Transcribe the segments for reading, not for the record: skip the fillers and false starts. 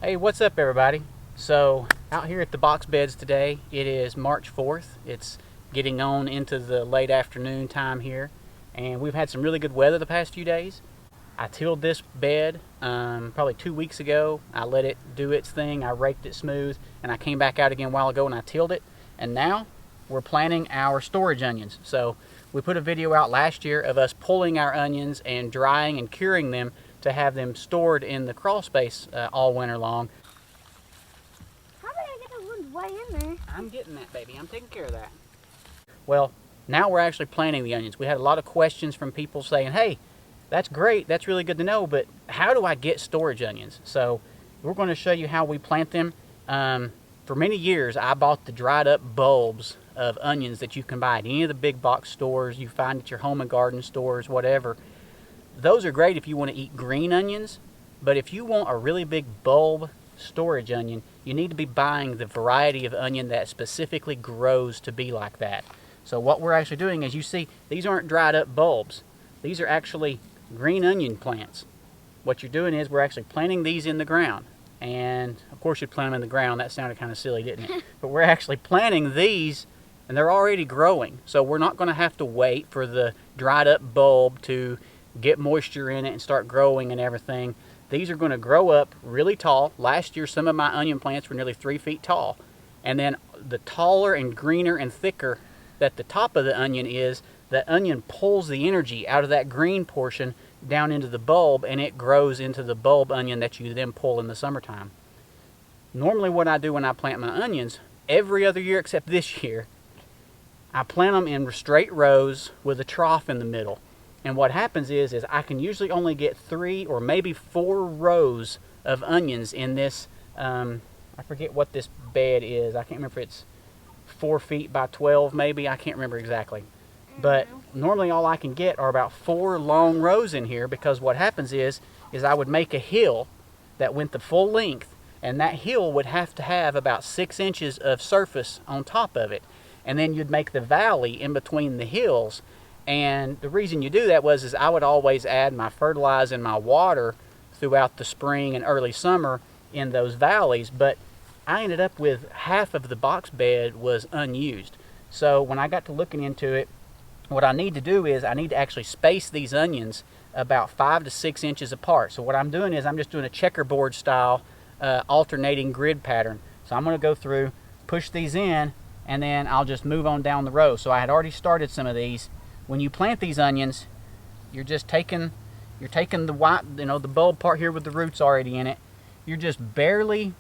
Hey, what's up everybody? So out here at the box beds today, it is March 4th. It's getting on into the late afternoon time here, and we've had some really good weather the past few days. I tilled this bed probably 2 weeks ago. I let it do its thing. I raked it smooth, and I came back out again a while ago and I tilled it, and now we're planting our storage onions. So we put a video out last year of us pulling our onions and drying and curing them to have them stored in the crawl space all winter long. How did I get the wood way in there? I'm getting that, baby. I'm taking care of that. Well, now we're actually planting the onions. We had a lot of questions from people saying, hey, that's great, that's really good to know, but how do I get storage onions? So we're going to show you how we plant them. For many years, I bought the dried up bulbs of onions that you can buy at any of the big box stores, you find at your home and garden stores, whatever. Those are great if you want to eat green onions, but if you want a really big bulb storage onion, you need to be buying the variety of onion that specifically grows to be like that. So what we're actually doing, as you see, these aren't dried up bulbs. These are actually green onion plants. What you're doing is we're actually planting these in the ground. And of course you'd plant them in the ground. That sounded kind of silly, didn't it? But we're actually planting these and they're already growing. So we're not going to have to wait for the dried up bulb to get moisture in it and start growing and everything. These are going to grow up really tall. Last year some of my onion plants were nearly 3 feet tall. And then the taller and greener and thicker that the top of the onion is, the onion pulls the energy out of that green portion down into the bulb, and it grows into the bulb onion that you then pull in the summertime. Normally what I do when I plant my onions, every other year except this year, I plant them in straight rows with a trough in the middle. And what happens is I can usually only get 3 or maybe 4 rows of onions in this, I forget what this bed is. I can't remember if it's 4 feet by 12 maybe. I can't remember exactly. But normally all I can get are about 4 long rows in here, because what happens is I would make a hill that went the full length, and that hill would have to have about 6 inches of surface on top of it. And then you'd make the valley in between the hills. And the reason you do that was I would always add my fertilizer and my water throughout the spring and early summer in those valleys, but I ended up with half of the box bed was unused. So when I got to looking into it, what I need to do is I need to actually space these onions about 5 to 6 inches apart. So what I'm doing is I'm just doing a checkerboard style alternating grid pattern. So I'm going to go through, push these in, and then I'll just move on down the row. So I had already started some of these. When you plant these onions, you're taking the white, the bulb part here with the roots already in it. You're just barely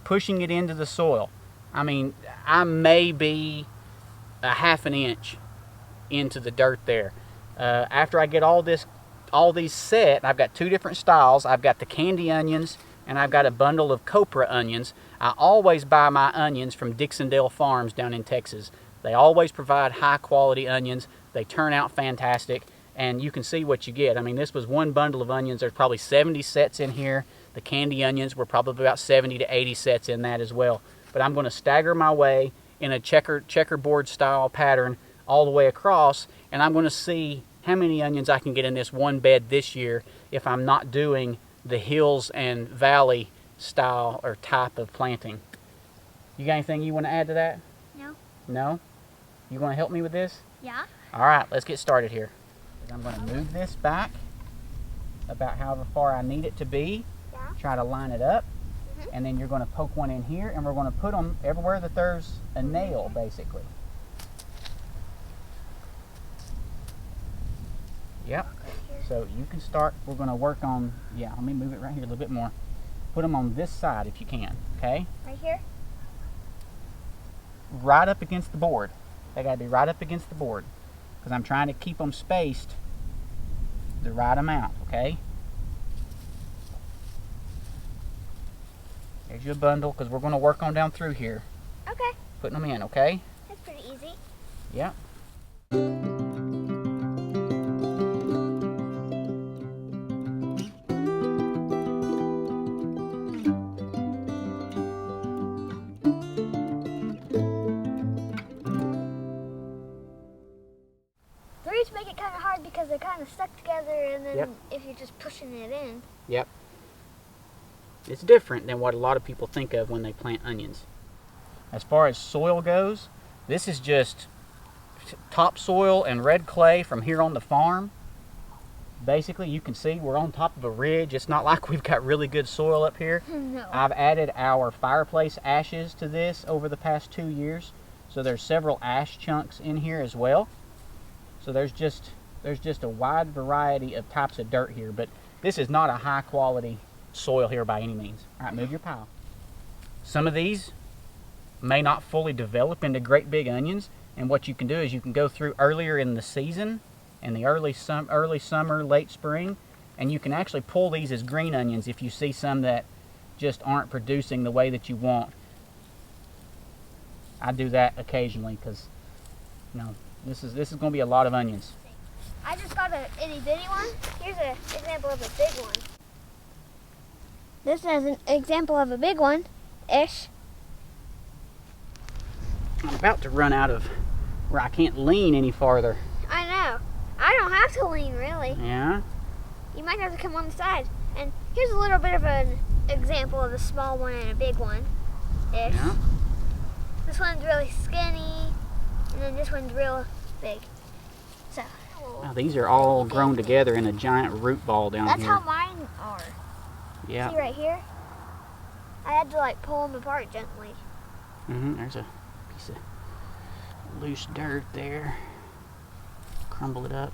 pushing it into the soil. I mean, I may be a half an inch into the dirt there. After I get all these set, I've got 2 different styles. I've got the candy onions and I've got a bundle of copra onions. I always buy my onions from Dixondale Farms down in Texas. They always provide high quality onions. They turn out fantastic, and you can see what you get. I mean, this was one bundle of onions. There's probably 70 sets in here. The candy onions were probably about 70 to 80 sets in that as well. But I'm going to stagger my way in a checkerboard style pattern all the way across, and I'm going to see how many onions I can get in this one bed this year if I'm not doing the hills and valley style or type of planting. You got anything you want to add to that? No. No? You want to help me with this? Yeah. All right, let's get started here. I'm going to move this back about however far I need it to be. Yeah. Try to line it up, and then you're going to poke one in here, and we're going to put them everywhere that there's a nail, basically. Yep. So you can start. We're going to work on, let me move it right here a little bit more. Put them on this side if you can, okay? Right here? Right up against the board. They got to be right up against the board, because I'm trying to keep them spaced the right amount, okay? There's your bundle, because we're going to work on down through here. Okay. Putting them in, okay? That's pretty easy. Yep. Roots make it kind of hard because they're kind of stuck together, and then Yep. if you're just pushing it in. Yep. It's different than what a lot of people think of when they plant onions. As far as soil goes, this is just topsoil and red clay from here on the farm. Basically, you can see we're on top of a ridge. It's not like we've got really good soil up here. No. I've added our fireplace ashes to this over the past 2 years. So there's several ash chunks in here as well. So there's just a wide variety of types of dirt here, but this is not a high quality soil here by any means. All right, move your pile. Some of these may not fully develop into great big onions, and what you can do is you can go through earlier in the season, in the early summer, late spring, and you can actually pull these as green onions if you see some that just aren't producing the way that you want. I do that occasionally because, you know, this is going to be a lot of onions. I just got an itty bitty one. Here's an example of a big one. This is an example of a big one, ish. I'm about to run out of where I can't lean any farther. I know. I don't have to lean, really. Yeah? You might have to come on the side. And here's a little bit of an example of a small one and a big one, ish. Yeah. This one's really skinny, and then this one's real big. So. Wow, these are all grown together in a giant root ball down That's here. how mine are. Yeah. See right here? I had to like pull them apart gently. There's a piece of loose dirt there. Crumble it up.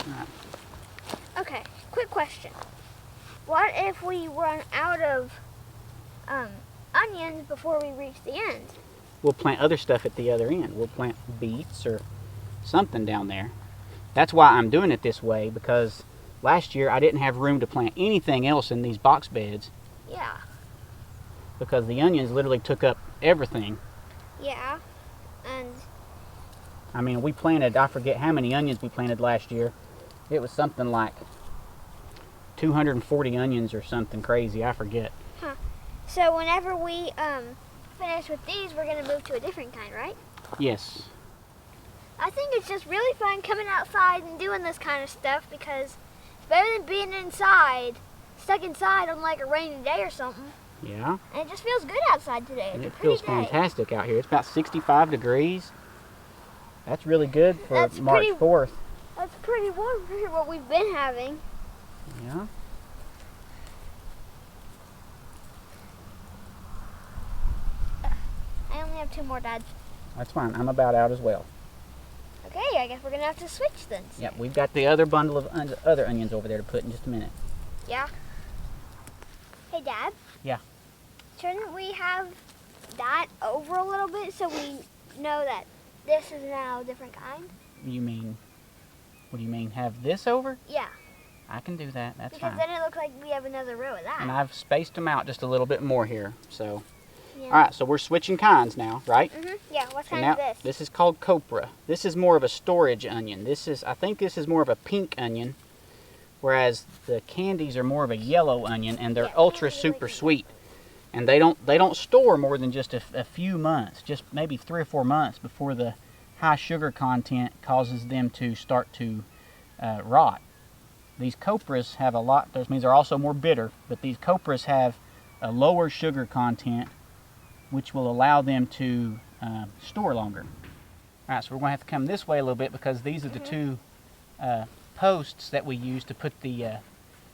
All right. Okay, quick question. What if we run out of onions before we reach the end? We'll plant other stuff at the other end. We'll plant beets or something down there. That's why I'm doing it this way, because last year I didn't have room to plant anything else in these box beds Yeah. because the onions literally took up everything. Yeah. And I mean, we planted, I forget how many onions we planted last year. It was something like 240 onions or something crazy, I forget. so whenever we finish with these, we're gonna move to a different kind, right? Yes. I think it's just really fun coming outside and doing this kind of stuff because it's better than being inside, stuck inside on like a rainy day or something. Yeah. And it just feels good outside today. And It's it a pretty feels day. fantastic out here. It's about 65 degrees. That's really good for That's March pretty- 4th. That's pretty warm for what we've been having. Yeah. I only have 2 more, Dad. That's fine. I'm about out as well. Okay, I guess we're gonna have to switch then. Yep, we've got the other bundle of other onions over there to put in just a minute. Yeah. Hey, Dad. Yeah. Shouldn't we have that over a little bit so we know that this is now a different kind? You mean, what do you mean, have this over? Yeah. I can do that. That's Because fine. then it looks like we have another row of that. And I've spaced them out just a little bit more here. So, Yeah. all right, so we're switching kinds now, right? Yeah, what So kind now, is this? this is called copra. This is more of a storage onion. I think this is more of a pink onion, whereas the candies are more of a yellow onion, and they're Yeah, ultra I really super like sweet. And they don't store more than just a few months, just maybe 3 or 4 months before the high sugar content causes them to start to rot. These copras have a lot, that means they're also more bitter, but these copras have a lower sugar content, which will allow them to store longer. All right, so we're going to have to come this way a little bit because these are the 2 posts that we use to put the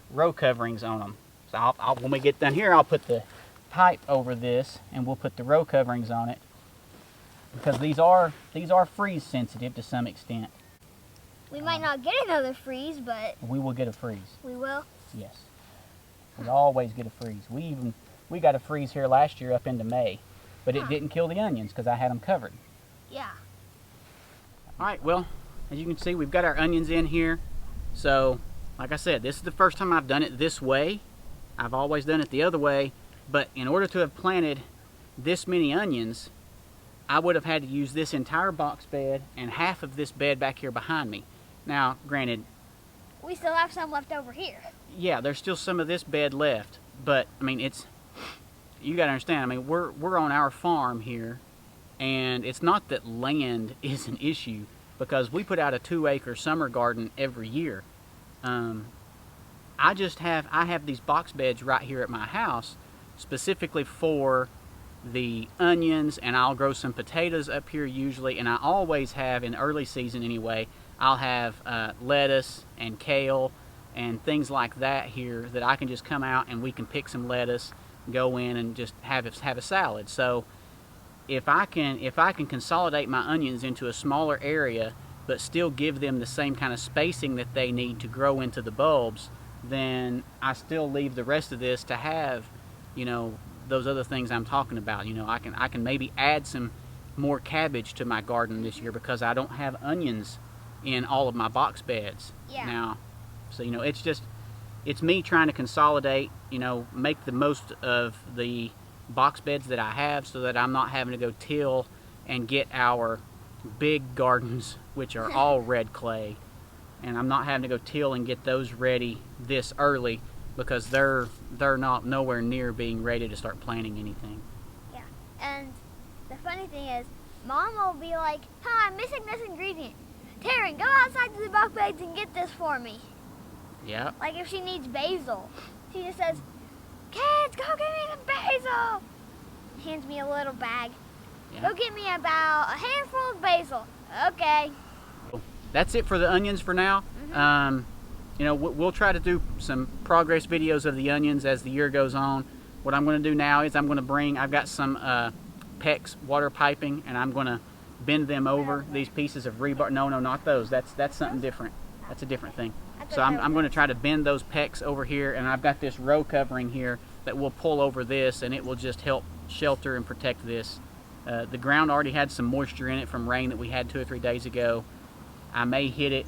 row coverings on them. So when we get done here, I'll put the pipe over this and we'll put the row coverings on it because these are freeze sensitive to some extent. We might not get another freeze, but We will get a freeze. we will. Yes. We always get a freeze. We got a freeze here last year up into May, but it Huh. didn't kill the onions because I had them covered. Yeah. All right, well, as you can see, we've got our onions in here. So, like I said, this is the first time I've done it this way. I've always done it the other way, but in order to have planted this many onions, I would have had to use this entire box bed and half of this bed back here behind me. Now, granted, We still have some left over here. yeah, there's still some of this bed left, but I mean, you got to understand. I mean, we're on our farm here, and it's not that land is an issue because we put out a 2-acre summer garden every year. I have these box beds right here at my house specifically for the onions, and I'll grow some potatoes up here usually, and I always have, in early season anyway, I'll have lettuce and kale and things like that here that I can just come out and we can pick some lettuce, go in and just have a salad. So if I can consolidate my onions into a smaller area but still give them the same kind of spacing that they need to grow into the bulbs, then I still leave the rest of this to have, you know, those other things I'm talking about. You know, I can maybe add some more cabbage to my garden this year because I don't have onions in all of my box beds now. So, you know, it's me trying to consolidate, you know, make the most of the box beds that I have so that I'm not having to go till and get our big gardens, which are all red clay, and I'm not having to go till and get those ready this early because they're not nowhere near being ready to start planting anything. Yeah, and the funny thing is, Mom will be like, "Huh, I'm missing this ingredient. Taryn, go outside to the box beds and get this for me." Yeah. Like if she needs basil, she just says, "Kids, go get me some basil." Hands me a little bag. Yeah. Go get me about a handful of basil. Okay. That's it for the onions for now. Mm-hmm. You know, we'll try to do some progress videos of the onions as the year goes on. What I'm going to do now is I've got some PEX water piping, and I'm going to bend them over these pieces of rebar. No, not those. That's something different. That's a different thing. So I'm going to try to bend those PEX over here, and I've got this row covering here that will pull over this, and it will just help shelter and protect this. The ground already had some moisture in it from rain that we had 2 or 3 days ago. I may hit it.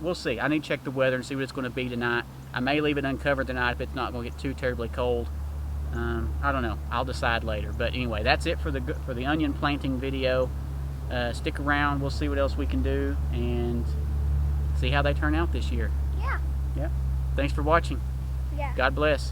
We'll see. I need to check the weather and see what it's going to be tonight. I may leave it uncovered tonight if it's not going to get too terribly cold. I don't know. I'll decide later. But anyway, that's it for the onion planting video. Stick around. We'll see what else we can do and see how they turn out this year. Yeah. Yeah. Thanks for watching. Yeah. God bless.